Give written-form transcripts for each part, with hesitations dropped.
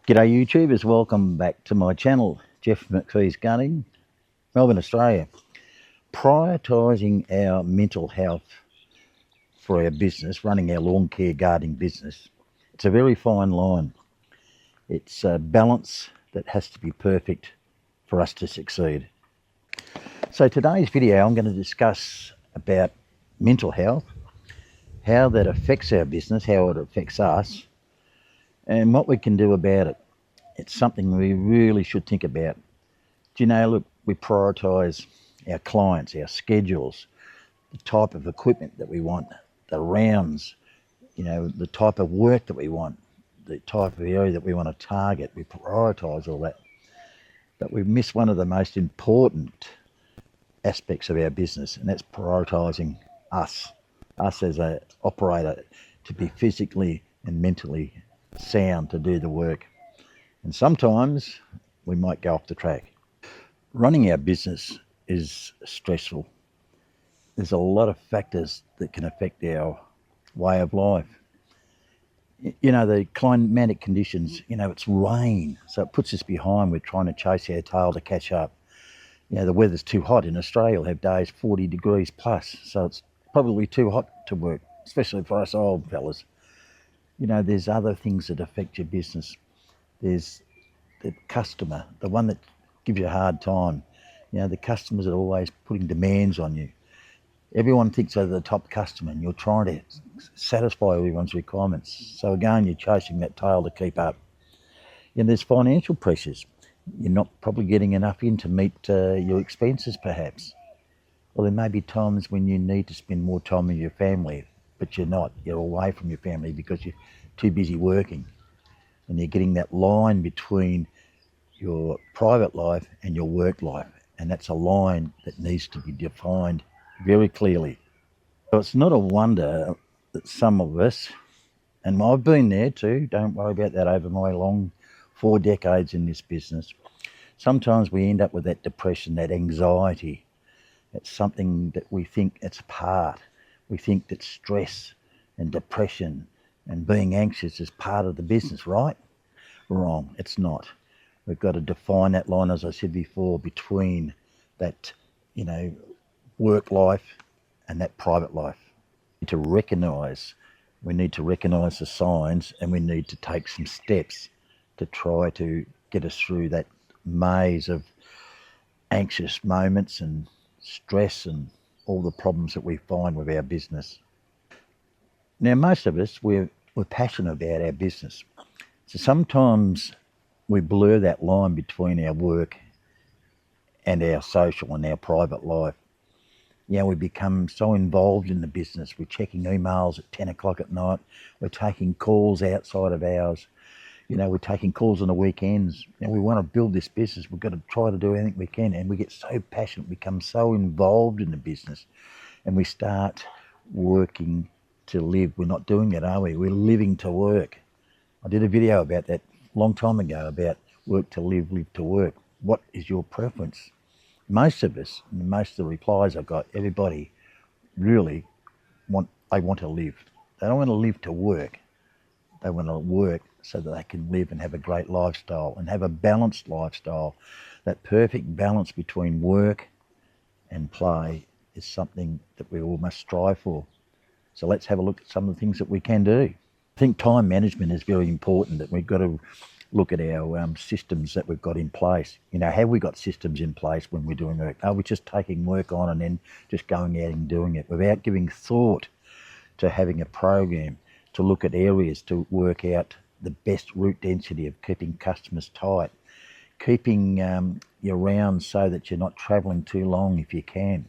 G'day YouTubers, welcome back to my channel, Jeff McPhee's Gardening, Melbourne, Australia. Prioritising our mental health for our business, running our lawn care gardening business, it's a very fine line. It's a balance that has to be perfect for us to succeed. So today's video I'm going to discuss about mental health, how that affects our business, how it affects us, and what we can do about it. It's something we really should think about. Do you know, look, we prioritise our clients, our schedules, the type of equipment that we want, the rounds, the type of work that we want, the type of area that we want to target. We prioritise all that. But we miss one of the most important aspects of our business, and that's prioritising us as an operator, to be physically and mentally sound to do the work. And sometimes we might go off the track. Running our business is stressful. There's a lot of factors that can affect our way of life. The climatic conditions, it's rain, so it puts us behind. We're trying to chase our tail to catch up. The weather's too hot in Australia. We'll have days 40 degrees plus, so it's probably too hot to work, especially for us old fellas. There's other things that affect your business. There's the customer, the one that gives you a hard time. The customers are always putting demands on you. Everyone thinks they're the top customer, and you're trying to satisfy everyone's requirements. So again, you're chasing that tail to keep up. There's financial pressures. You're not probably getting enough in to meet your expenses, perhaps. Or there may be times when you need to spend more time with your family, but you're not. You're away from your family because you're too busy working. And you're getting that line between your private life and your work life. And that's a line that needs to be defined very clearly. So it's not a wonder that some of us, and I've been there too, don't worry about that, over my long 4 decades in this business, sometimes we end up with that depression, that anxiety. It's something that we think it's a part. We think that stress and depression and being anxious is part of the business, right? Wrong, it's not. We've got to define that line, as I said before, between that, work life and that private life. We need to recognise the signs, and we need to take some steps to try to get us through that maze of anxious moments and stress and all the problems that we find with our business. Now, most of us, we're passionate about our business. So sometimes we blur that line between our work and our social and our private life. We become so involved in the business. We're checking emails at 10 o'clock at night. We're taking calls outside of hours. We're taking calls on the weekends. We want to build this business. We've got to try to do everything we can. And we get so passionate, become so involved in the business. And we start working to live. We're not doing it, are we? We're living to work. I did a video about that a long time ago, about work to live, live to work. What is your preference? Most of us, most of the replies I got, everybody really want to live. They don't want to live to work. They want to work so that they can live and have a great lifestyle and have a balanced lifestyle. That perfect balance between work and play is something that we all must strive for. So let's have a look at some of the things that we can do. I think time management is very important, that we've got to look at our systems that we've got in place. Have we got systems in place when we're doing work? Are we just taking work on and then just going out and doing it without giving thought to having a program to look at areas to work out the best route density of keeping customers tight, keeping your rounds so that you're not travelling too long if you can.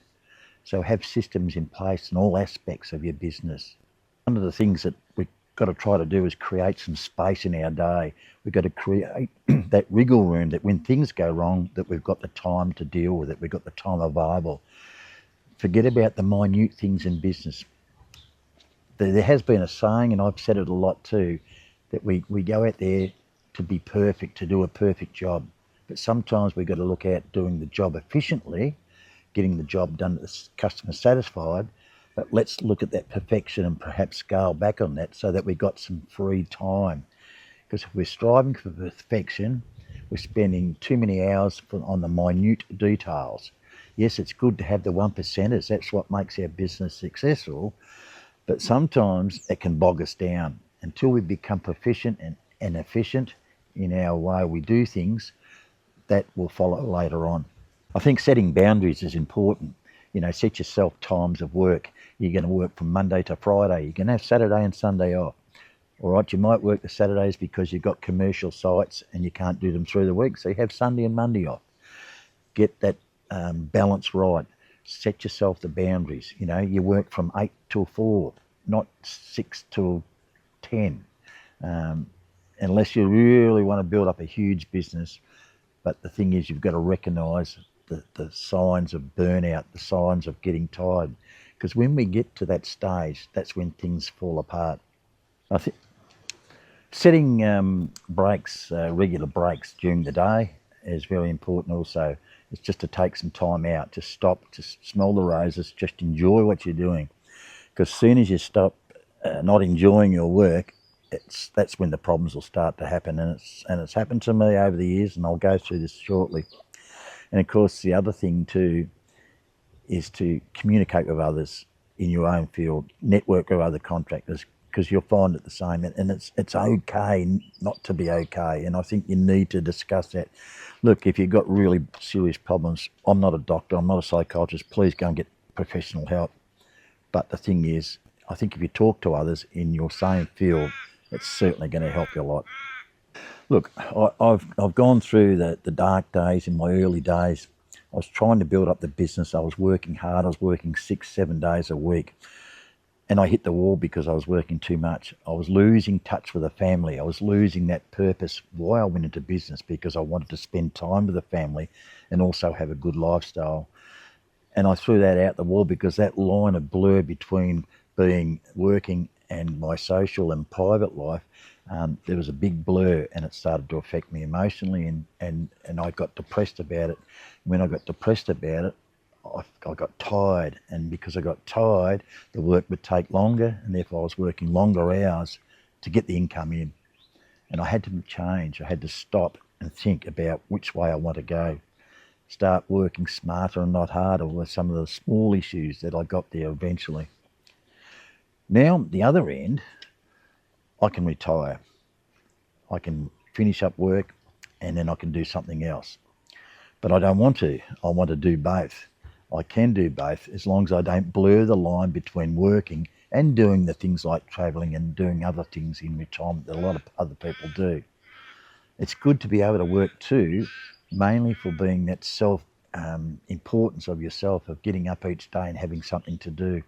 So have systems in place in all aspects of your business. One of the things that we've got to try to do is create some space in our day. We've got to create that wriggle room, that when things go wrong, that we've got the time to deal with it. We've got the time available. Forget about the minute things in business. There has been a saying, and I've said it a lot too, that we go out there to be perfect, to do a perfect job. But sometimes we've got to look at doing the job efficiently, getting the job done that the customer's satisfied. But let's look at that perfection and perhaps scale back on that so that we've got some free time Because if we're striving for perfection, we're spending too many hours on the minute details. Yes, it's good to have the 1%ers. That's what makes our business successful. But sometimes it can bog us down until we become proficient and efficient in our way we do things. That will follow later on. I think setting boundaries is important. Set yourself times of work. You're going to work from Monday to Friday. You can have Saturday and Sunday off. All right, you might work the Saturdays because you've got commercial sites and you can't do them through the week, so you have Sunday and Monday off. Get that balance right. Set yourself the boundaries. You work from 8 till 4, not 6 till 10, unless you really want to build up a huge business. But the thing is, you've got to recognise the signs of burnout, the signs of getting tired. Because when we get to that stage, that's when things fall apart. I think setting breaks, regular breaks during the day is very important also. It's just to take some time out, just stop, just smell the roses, just enjoy what you're doing. Because as soon as you stop not enjoying your work, that's when the problems will start to happen. And it's happened to me over the years, and I'll go through this shortly. And of course, the other thing too is to communicate with others in your own field, network with other contractors, because you'll find it the same. And it's okay not to be okay. And I think you need to discuss that. Look, if you've got really serious problems, I'm not a doctor, I'm not a psychologist, please go and get professional help. But the thing is, I think if you talk to others in your same field, it's certainly going to help you a lot. Look, I've gone through the dark days in my early days. I was trying to build up the business. I was working hard. I was working 6-7 days a week. And I hit the wall because I was working too much. I was losing touch with the family. I was losing that purpose why I went into business, because I wanted to spend time with the family and also have a good lifestyle. And I threw that out the wall because that line of blur between working and my social and private life, there was a big blur, and it started to affect me emotionally, and I got depressed about it. When I got depressed about it, I got tired, and because I got tired, the work would take longer, and therefore I was working longer hours to get the income in. And I had to change. I had to stop and think about which way I want to go. Start working smarter and not harder with some of the small issues that I got there eventually. Now, the other end, I can retire. I can finish up work and then I can do something else. But I don't want to. I want to do both. I can do both as long as I don't blur the line between working and doing the things like travelling and doing other things in retirement that a lot of other people do. It's good to be able to work too, mainly for being that importance of yourself, of getting up each day and having something to do.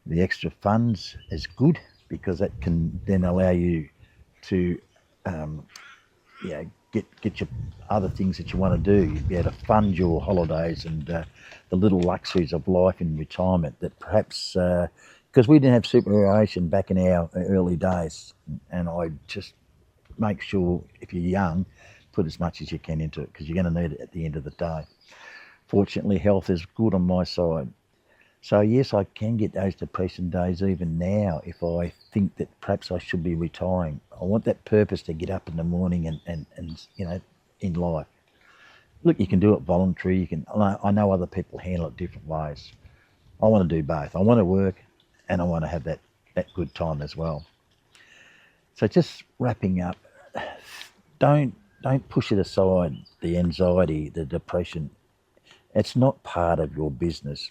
The extra funds is good because that can then allow you to get your other things that you want to do. You'd be able to fund your holidays and the little luxuries of life in retirement that perhaps, because we didn't have superannuation back in our early days, and I just make sure if you're young, put as much as you can into it because you're going to need it at the end of the day. Fortunately, health is good on my side. So yes, I can get those depression days even now if I think that perhaps I should be retiring. I want that purpose to get up in the morning and in life. Look, you can do it voluntary. I know other people handle it different ways. I want to do both. I want to work and I want to have that good time as well. So just wrapping up, don't push it aside, the anxiety, the depression. It's not part of your business.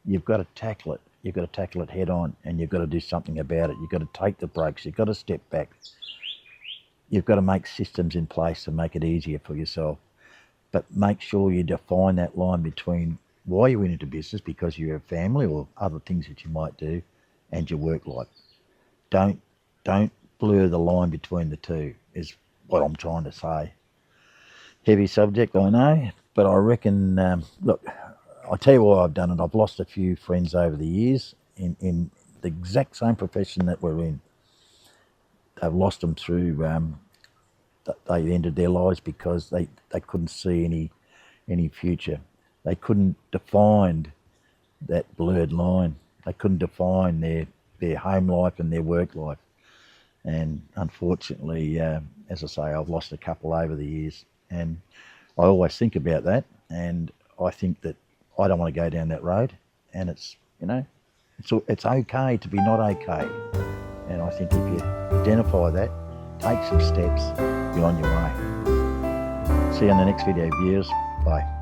You've got to tackle it. You've got to tackle it head on, and you've got to do something about it. You've got to take the breaks. You've got to step back. You've got to make systems in place to make it easier for yourself. But make sure you define that line between why you went into business, because you have family or other things that you might do, and your work life. Don't blur the line between the two, is what I'm trying to say. Heavy subject, I know, but I reckon, look, I'll tell you why I've done it. I've lost a few friends over the years in the exact same profession that we're in. I've lost them through, they ended their lives because they couldn't see any future. They couldn't define that blurred line. They couldn't define their home life and their work life. And unfortunately, as I say, I've lost a couple over the years, and I always think about that, and I think that I don't want to go down that road, and it's, it's okay to be not okay. And I think if you identify that, take some steps, you're on your way. See you in the next video, viewers. Bye.